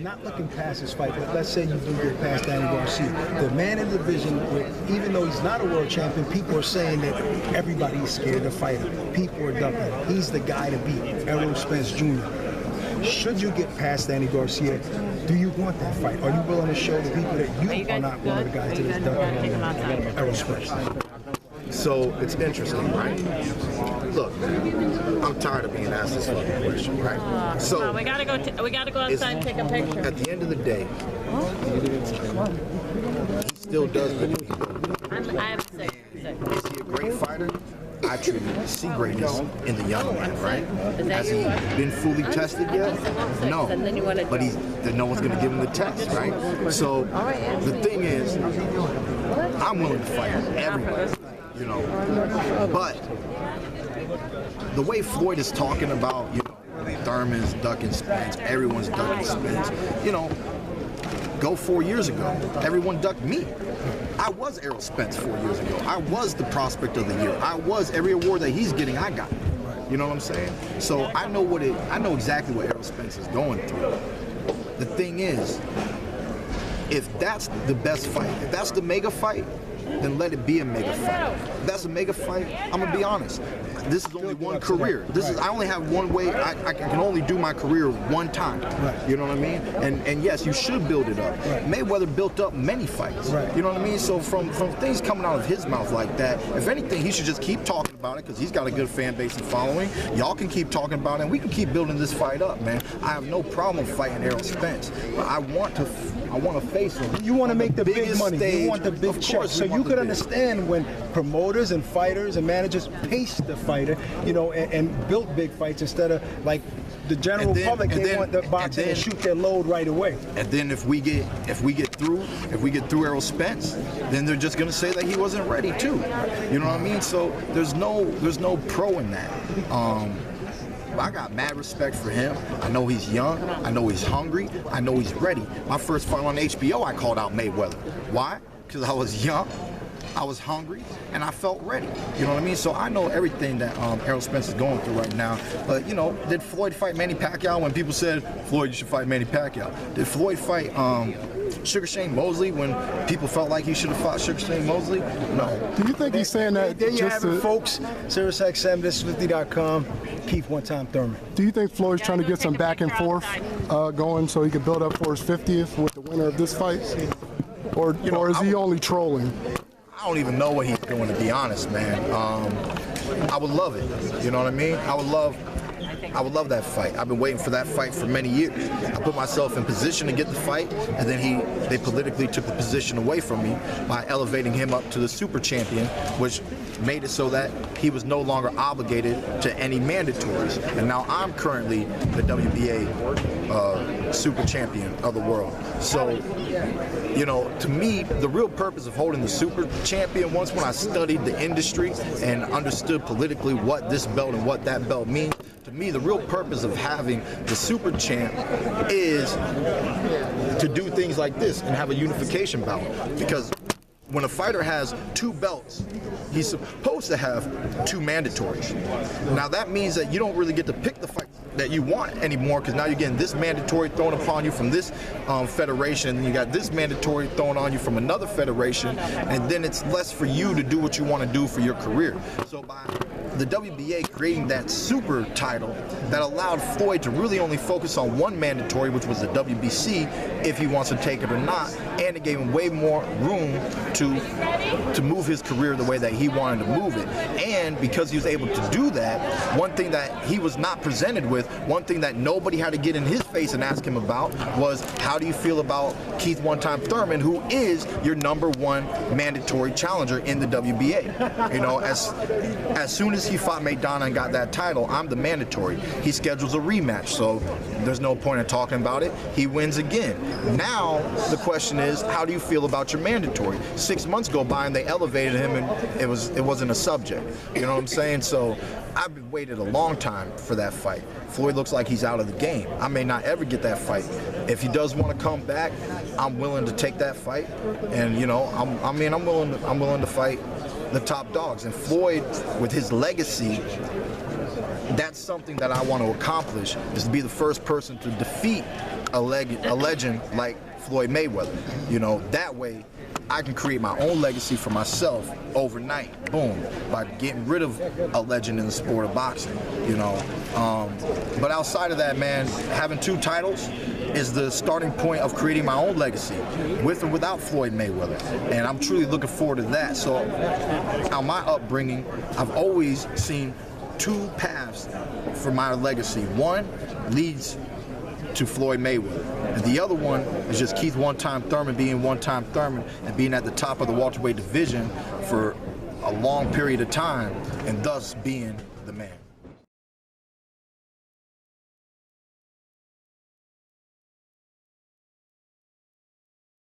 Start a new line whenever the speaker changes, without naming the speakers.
Not looking past his fight, but let's say you do get past Danny Garcia. The man in the division, even though he's not a world champion, people are saying that everybody's scared to fight him. People are ducking. He's the guy to beat, Errol Spence Jr. Should you get past Danny Garcia, do you want that fight? Are you willing to show the people that you are not one of the guys that is ducking Errol Spence?
So it's interesting, right? Look, I'm tired of being asked this fucking question, right? So
we gotta go outside and take a picture.
At the end of the day, he still does what he does.
I'm sick.
Is he a great fighter? I truly see greatness in the young man, right? Has he been fully tested yet? No, but no one's going to give him the test, right? So the thing is, I'm willing to fight everybody, you know. But the way Floyd is talking about, you know, Thurman's ducking Spence, everyone's ducking Spence, you know, go 4 years ago, everyone ducked me. I was Errol Spence 4 years ago. I was the prospect of the year. I was every award that he's getting, I got. You know what I'm saying? So I know exactly what Errol Spence is going through. The thing is, if that's the best fight, if that's the mega fight, then let it be a mega fight. If that's a mega fight, I'm gonna be honest. This is only one career. I only have one way. I can only do my career one time.
Right.
You know what I mean? And yes, you should build it up.
Right.
Mayweather built up many fights.
Right.
You know what I mean? So from things coming out of his mouth like that, if anything, he should just keep talking about it because he's got a good fan base and following. Y'all can keep talking about it, and we can keep building this fight up, man. I have no problem fighting Errol Spence, but I want to face him.
You want to make the big money.
Stage.
You want the big check. So you could understand when promoters and fighters and managers pace the fighter, you know, and build big fights instead of like the general public. They want the boxing to shoot their load right away.
And then if we get through Errol Spence, then they're just gonna say that he wasn't ready too. You know what I mean? So there's no pro in that. I got mad respect for him. I know he's young. I know he's hungry. I know he's ready. My first fight on HBO, I called out Mayweather. Why? Because I was young, I was hungry, and I felt ready. You know what I mean? So I know everything that Errol Spence is going through right now. But, you know, did Floyd fight Manny Pacquiao when people said, Floyd, you should fight Manny Pacquiao? Did Floyd fight Sugar Shane Mosley when people felt like he should have fought Sugar Shane Mosley? No.
Do you think he's saying that?
There you have it, folks. SiriusXM, this50.com. Keith one-time Thurman.
Do you think Floyd's trying to get some back and forth going so he can build up for his 50th with the winner of this fight? Or is he only trolling?
I don't even know what he's doing, to be honest, man. I would love it. You know what I mean? I would love that fight. I've been waiting for that fight for many years. I put myself in position to get the fight, and then they politically took the position away from me by elevating him up to the super champion, which made it so that he was no longer obligated to any mandatories. And now I'm currently the WBA super champion of the world. So, you know, to me, the real purpose of holding the super champion, once when I studied the industry and understood politically what this belt and what that belt means, to me, the real purpose of having the super champ is to do things like this and have a unification bout. Because when a fighter has two belts, he's supposed to have two mandatories. Now that means that you don't really get to pick the fight that you want anymore, because now you're getting this mandatory thrown upon you from this federation, and you got this mandatory thrown on you from another federation, and then it's less for you to do what you want to do for your career. So by the WBA creating that super title that allowed Floyd to really only focus on one mandatory, which was the WBC, if he wants to take it or not, and it gave him way more room to move his career the way that he wanted to move it. And because he was able to do that, one thing that he was not presented with, one thing that nobody had to get in his face and ask him about was, how do you feel about Keith one-time Thurman, who is your #1 mandatory challenger in the WBA? You know, as soon as he fought Maidana and got that title, I'm the mandatory. He schedules a rematch, so there's no point in talking about it. He wins again. Now the question is, how do you feel about your mandatory? 6 months go by and they elevated him, and it wasn't a subject. You know what I'm saying? So I've waited a long time for that fight. Floyd looks like he's out of the game. I may not ever get that fight. If he does want to come back, I'm willing to take that fight. And you know, I'm willing to fight the top dogs. And Floyd, with his legacy, that's something that I want to accomplish, is to be the first person to defeat a legend like Floyd Mayweather. You know, that way I can create my own legacy for myself overnight, boom, by getting rid of a legend in the sport of boxing, you know. But outside of that, man, having 2 titles is the starting point of creating my own legacy, with or without Floyd Mayweather. And I'm truly looking forward to that. So on my upbringing, I've always seen 2 paths for my legacy. One leads to Floyd Mayweather, and the other one is just Keith one-time Thurman being one-time Thurman and being at the top of the welterweight division for a long period of time, and thus being the man.